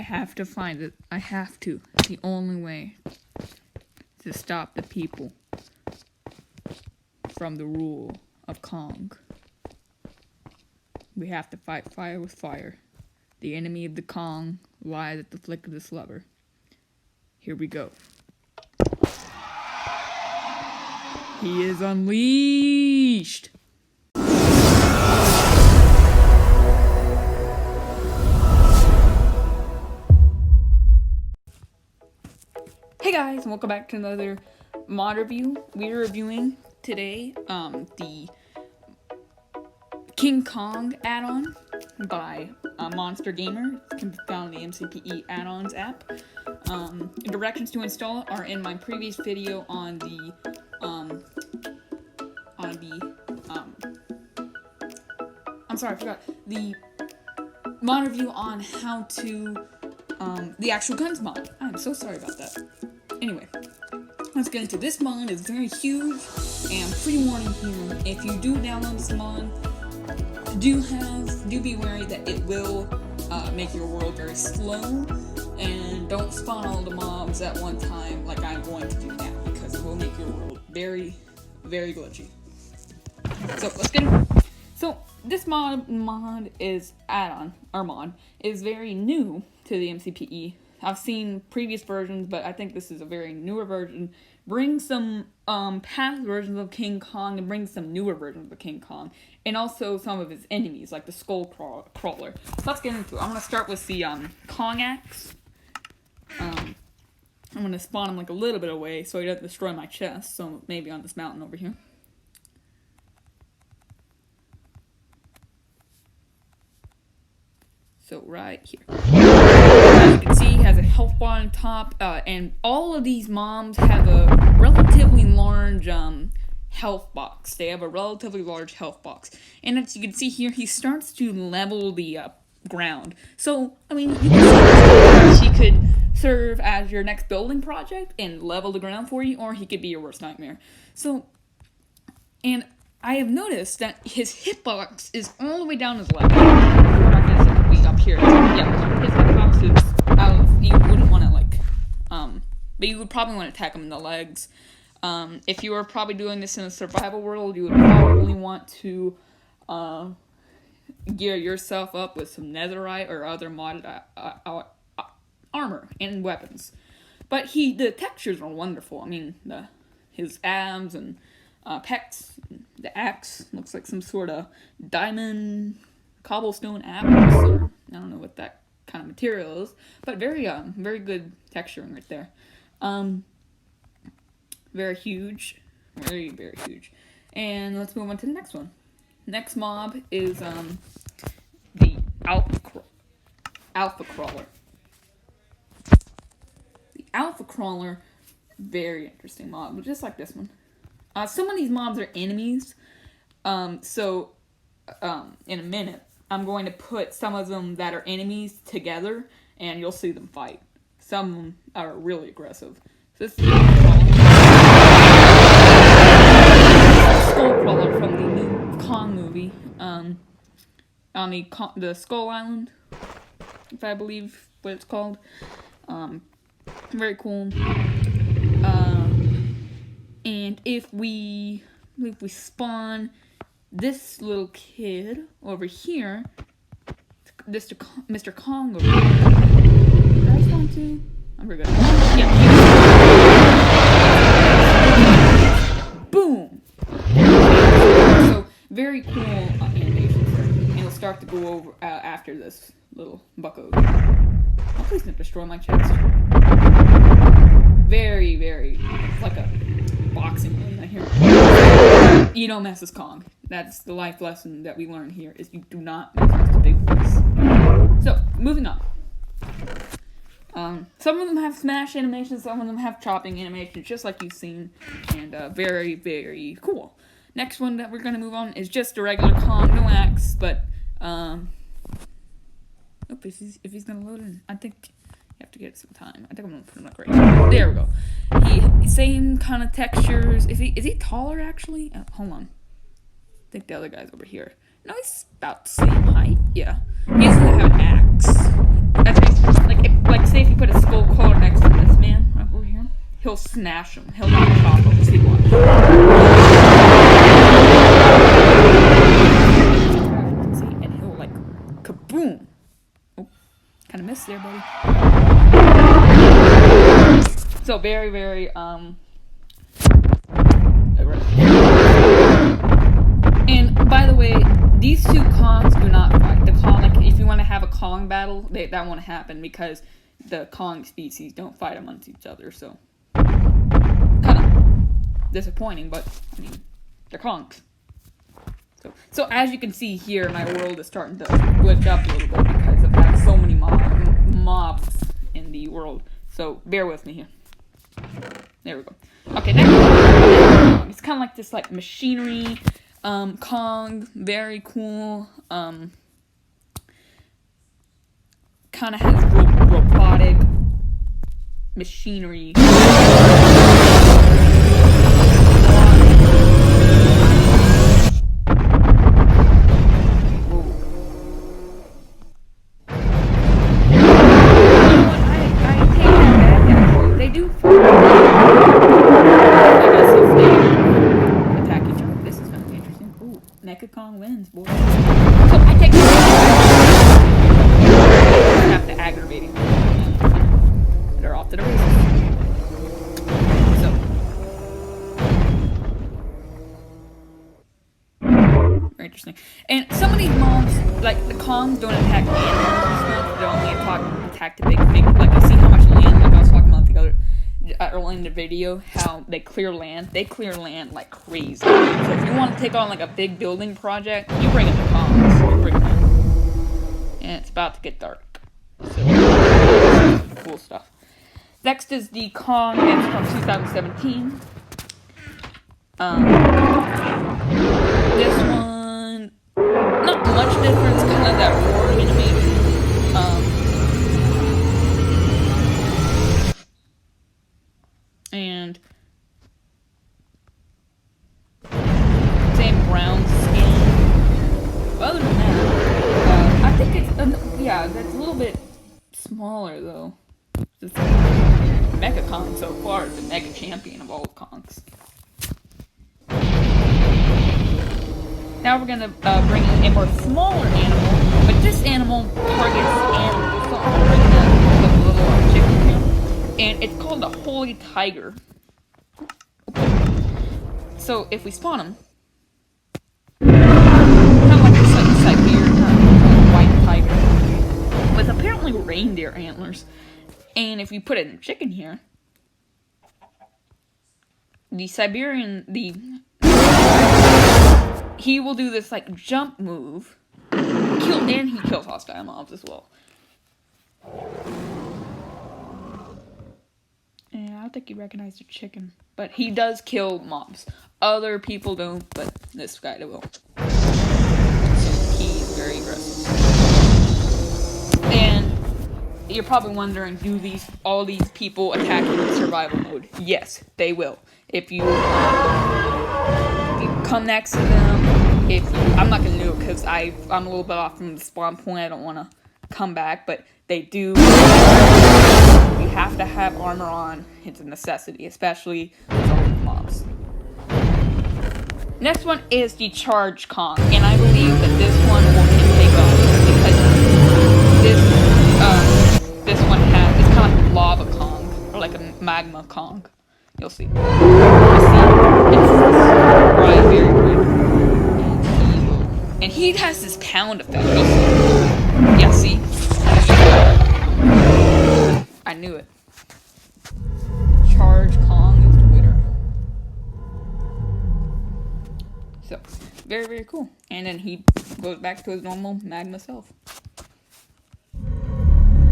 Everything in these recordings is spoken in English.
I have to find it. I have to. It's the only way to stop the people from the rule of Kong. We have to fight fire with fire. The enemy of the Kong lies at the flick of this lever. Here we go. He is unleashed! Hey guys, and welcome back to another mod review. We're reviewing today the King Kong add-on by Monstergamer. It can be found in the MCPE add-ons app. Directions to install are in my previous video on the the mod review on how to the actual guns mod. I'm so sorry about that. Anyway, let's get into this mod. It's very huge, and pre-warning here, if you do download this mod, do be wary that it will make your world very slow, and don't spawn all the mobs at one time like I'm going to do now, because it will make your world very, very glitchy. So let's get into it. So this mod is Addon, or mod, is very new to the MCPE. I've seen previous versions, but I think this is a very newer version. Brings some past versions of King Kong and brings some newer versions of King Kong, and also some of his enemies, like the skull crawler. So let's get into it. I'm gonna start with the Kong axe. I'm gonna spawn him like a little bit away so he doesn't destroy my chest. So maybe on this mountain over here. So right here. As you can see, he has a health bar on top, and all of these mobs have a relatively large health box. They have a relatively large health box. And as you can see here, he starts to level the ground. So, I mean, you can see he could serve as your next building project and level the ground for you, or he could be your worst nightmare. So, and I have noticed that his hitbox is all the way down his leg. Up here. Yeah, his hitbox is out. You wouldn't want to but you would probably want to attack him in the legs. If you were probably doing this in a survival world, you would probably want to gear yourself up with some netherite or other modded armor and weapons. But the textures are wonderful. I mean, his abs and pecs, the axe looks like some sort of diamond cobblestone apples, or I don't know what that kind of material is, but very good texturing right there. Very huge, very huge. And let's move on to the next one. Next mob is the Alpha Crawler. The Alpha Crawler, very interesting mob, just like this one. Some of these mobs are enemies, so in a minute I'm going to put some of them that are enemies together, and you'll see them fight. Some of them are really aggressive. So this is the Skull Crawler from the new Kong movie, on the Skull Island, if I believe what it's called. Very cool. And if we spawn this little kid over here, Mr. Kong over here. Did I spawn too? I'm pretty good. Yeah. Boom! So, very cool animations there. And it'll start to go over after this little bucko. Oh, please don't destroy my chest. Very, it's like a boxing ring right here. You don't mess with Kong. That's the life lesson that we learn here, is you do not mess with the big boys. So, moving on. Some of them have smash animations, some of them have chopping animations, just like you've seen, and very, very cool. Next one that we're going to move on is just a regular Kong, no axe, but, if he's going to load in, I think you have to get some time. I think I'm going to put him like right here. There we go. Same kind of textures. Is he taller, actually? Hold on. I think the other guy's over here. No, he's about the same height. Yeah. He doesn't have an axe. I think, like, he'll smash them. He'll knock them off of. See, watch. See, and he'll like kaboom. Oh, kind of missed there, buddy. So very, very aggressive. And by the way, these two Kongs do not fight. The Kong, like if you want to have a Kong battle, that won't happen because the Kong species don't fight amongst each other. So kind of disappointing, but I mean they're Kongs. So as you can see here, my world is starting to glitch up a little bit because I've had so many mobs in the world. So bear with me here. There we go. Okay, next one. It's kind of like this like machinery Kong, very cool. Kind of has robotic machinery. Kong wins, boy. So I take it. I have to aggravate him. They're off to the races. So very interesting. And some of these mobs, like the Kongs, don't attack animals and stuff. They only attack the big thing. Like you see how much land. Like I was talking about the other early in the video, how they clear land. They clear land like crazy. So if you want to take on like a big building project, you bring in the Kongs. You bring them in. And it's about to get dark. So cool stuff. Next is the Kong. It's from 2017. This one, not much difference. Kind of that roar animation. And same brown skin. Other than that, I think it's yeah, that's a little bit smaller though. This Mecha Kong so far is the Mega Champion of all Kongs. Now we're gonna bring in a more smaller animal, but this animal targets animals. So I'm gonna bring the little chicken here. And it's called the Holy Tiger. So if we spawn him, kind of like this like Siberian white tiger with apparently reindeer antlers. And if you put it in chicken here, the Siberian, he will do this like jump move, and he kills hostile mobs as well. And I don't think you recognize the chicken. But he does kill mobs. Other people don't, but this guy will. He's very aggressive. And you're probably wondering, do all these people attack in survival mode? Yes, they will. If you come next to them, I'm not going to do it because I'm a little bit off from the spawn point. I don't want to come back, but they do. You have to have armor on. It's a necessity, especially with all the mobs. Next one is the Charge Kong, and I believe that this one will take on because this one it's kind of like a lava Kong or like a magma Kong. You'll see. It's right, very good. And he has this pound effect. You'll see. Yeah, see. I knew it. Charge Kong is the winner. So, very, very cool. And then he goes back to his normal magma self.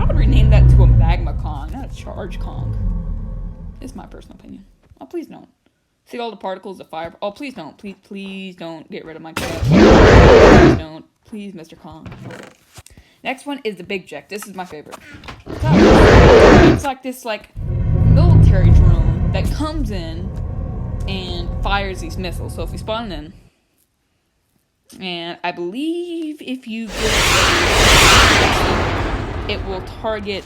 I would rename that to a Magma Kong, not a Charge Kong. It's my personal opinion. Oh, please don't. See all the particles of fire? Oh, please don't. Please don't get rid of my cat. Please don't. Please, Mr. Kong. Okay. Next one is the Big Jack. This is my favorite. It's like this military drone that comes in and fires these missiles. So if you spawn in, and I believe if you get it will target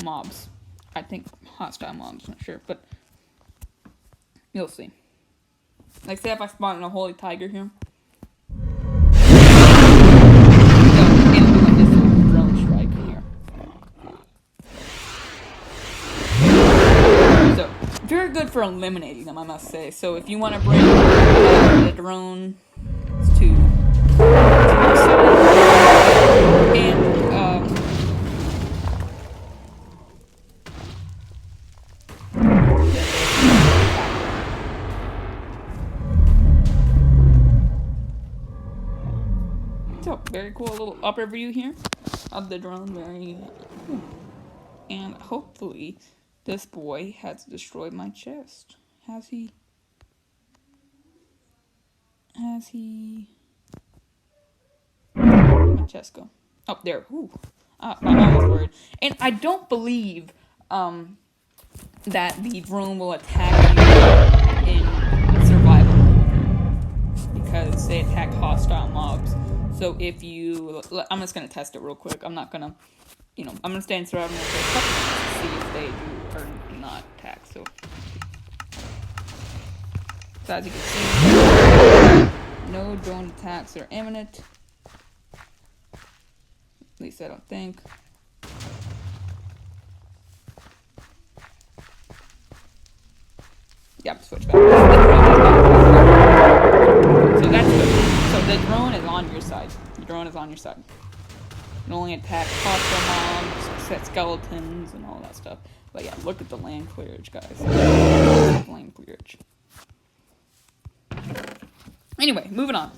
mobs. I think hostile mobs, not sure, but you'll see. Like, say if I spawn in a holy tiger here. So, and doing this little drone strike here. So, very good for eliminating them, I must say. So, if you want to bring the drone to the side, and so, very cool little upper view here of the drone. Very cool. And hopefully this boy has destroyed my chest. Has he? Where'd my chest go? Oh, there. Ooh. I'm almost worried. And I don't believe that the drone will attack you in survival because they attack hostile mobs. So if you... I'm just going to test it real quick. I'm not going to... I'm going to stay in survival mode for a couple minutes to see if they do or do not attack. So as you can see, no drone attacks are imminent. At least I don't think. Yep, switch back. So that's good. So the drone is on your side. The drone is on your side. It only attacks hostile mobs, set skeletons, and all that stuff. But yeah, look at the land clearage, guys. Land clearage. Anyway, moving on.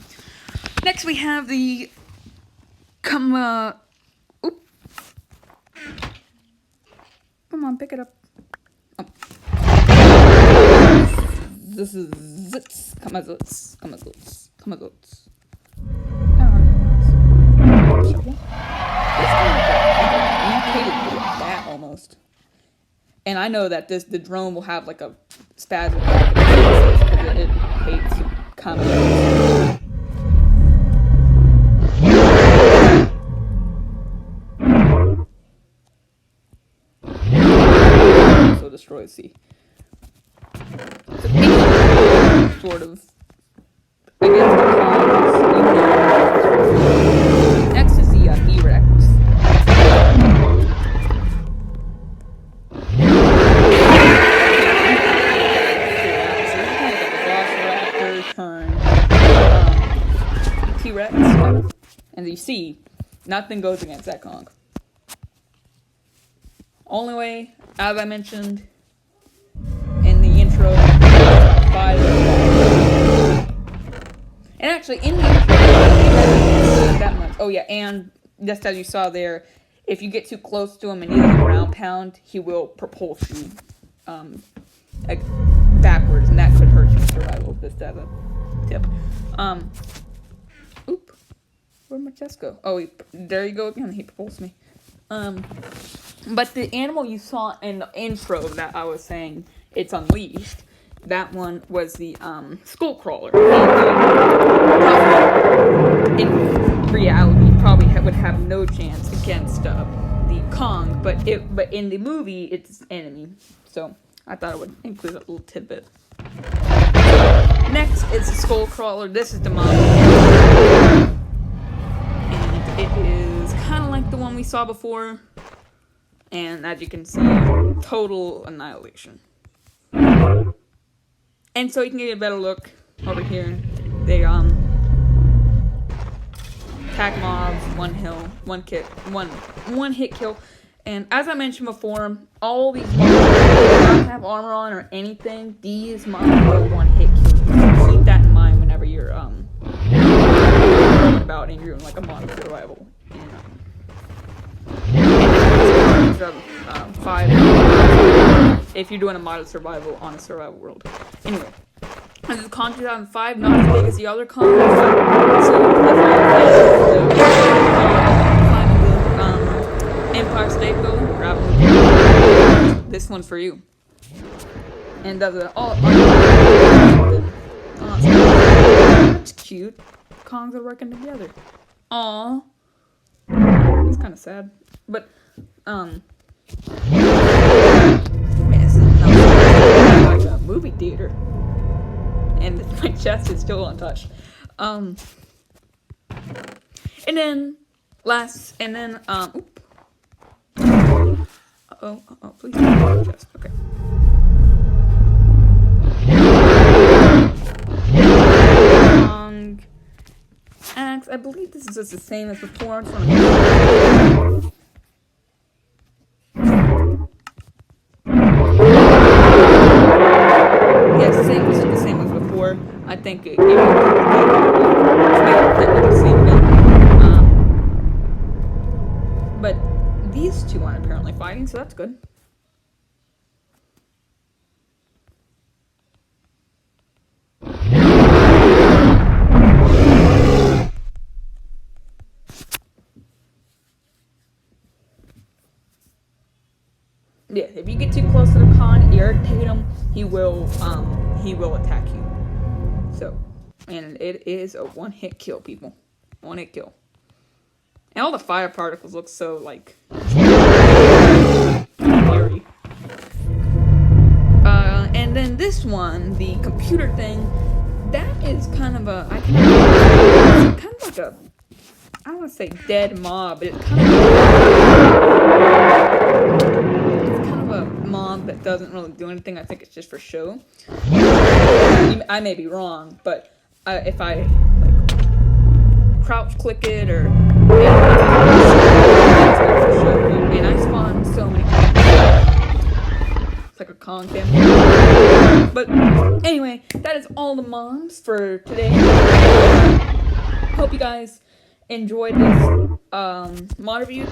Next we have the Come on, pick it up. Oh. This is Zitz. Come on, Zitz. That almost. And I know that the drone will have like a spasm because it hates combat. So destroy the sea. Sort of. Next is the E-Rex. T-Rex, and you see, nothing goes against that Kong. Only way, as I mentioned in the intro, fire. And actually, in the intro, that much. Oh yeah, and just as you saw there, if you get too close to him and he does a ground pound, he will propulse you backwards, and that could hurt your survival. Just as a tip. Oop. Where'd my chest go? Oh, there you go again. He propulsed me. But the animal you saw in the intro that I was saying, it's unleashed. That one was the skull crawler. In reality, probably would have no chance against the Kong, but in the movie, it's enemy. So I thought I would include a little tidbit. Next is the skull crawler. This is the mom. And it is kind of like the one we saw before. And as you can see, total annihilation. And so you can get a better look over here. They attack mobs, one hit kill. And as I mentioned before, all these mobs don't have armor on or anything. These mobs will one hit kill. So keep that in mind whenever you're going about and you're in like a mod survival. And 5 if you're doing a modded survival on a survival world. Anyway, this is Con 2005, not as big as the other Con. So Empire State Building, grab this one's for you. And does it all. That's cute. Kongs are working together. Aww. It's kind of sad, but This is not like a movie theater. And my chest is still untouched. And then oop. Please don't my chest. Okay. Long axe. I believe this is just the same as before. Yes, the same as before. I think it technically the same again. But these two aren't apparently fighting, so that's good. Yeah, if you get too close to the con, irritate him, he will attack you. So, and it is a one-hit kill, people. One-hit kill. And all the fire particles look so, like, scary. And then this one, the computer thing, that is kind of like a, I don't want to say dead mob, but it's kind of a mob that doesn't really do anything. I think it's just for show. I may be wrong, but if I like crouch click it or and I spawn so many times. It's like a con cam. But anyway, that is all the mobs for today. Hope you guys enjoyed this mod review.